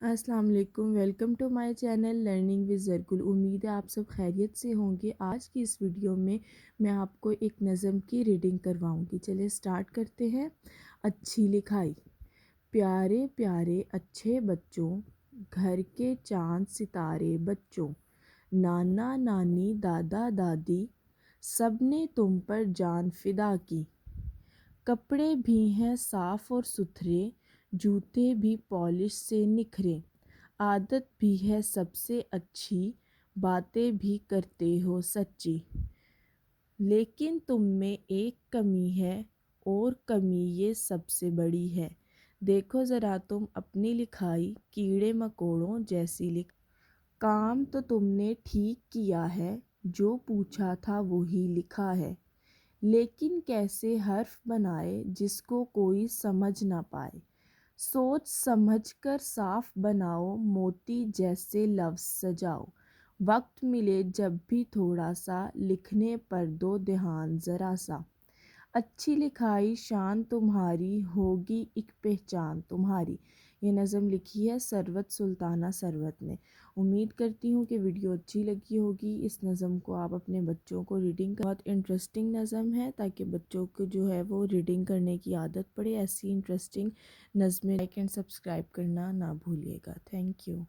السلام علیکم، welcome to my channel learning with Zargul. امید ہے آپ سب خیریت سے ہوں گے۔ آج کی اس ویڈیو میں آپ کو ایک نظم کی ریڈنگ کرواؤں گی۔ چلے سٹارٹ کرتے ہیں۔ اچھی لکھائی۔ پیارے پیارے اچھے بچوں، گھر کے چاند ستارے بچوں، نانا نانی دادا دادی، سب نے تم پر جان فدا کی۔ کپڑے بھی ہیں صاف اور ستھرے، جوتے بھی پالش سے نکھرے، عادت بھی ہے سب سے اچھی، باتیں بھی کرتے ہو سچی۔ لیکن تم میں ایک کمی ہے، اور کمی یہ سب سے بڑی ہے۔ دیکھو ذرا تم اپنی لکھائی، کیڑے مکوڑوں جیسی کام تو تم نے ٹھیک کیا ہے، جو پوچھا تھا وہی لکھا ہے۔ لیکن کیسے حرف بنائے جس کو کوئی سمجھ نہ پائے۔ سوچ سمجھ کر صاف بناؤ، موتی جیسے لفظ سجاؤ۔ وقت ملے جب بھی تھوڑا سا، لکھنے پر دو دھیان ذرا سا۔ اچھی لکھائی شان تمہاری، ہوگی ایک پہچان تمہاری۔ یہ نظم لکھی ہے ثروت سلطانہ ثروت نے۔ امید کرتی ہوں کہ ویڈیو اچھی لگی ہوگی۔ اس نظم کو آپ اپنے بچوں کو ریڈنگ بہت انٹرسٹنگ نظم ہے، تاکہ بچوں کو جو ہے وہ ریڈنگ کرنے کی عادت پڑے۔ ایسی انٹرسٹنگ نظمیں لائک اینڈ سبسکرائب کرنا نہ بھولیے گا۔ Thank you.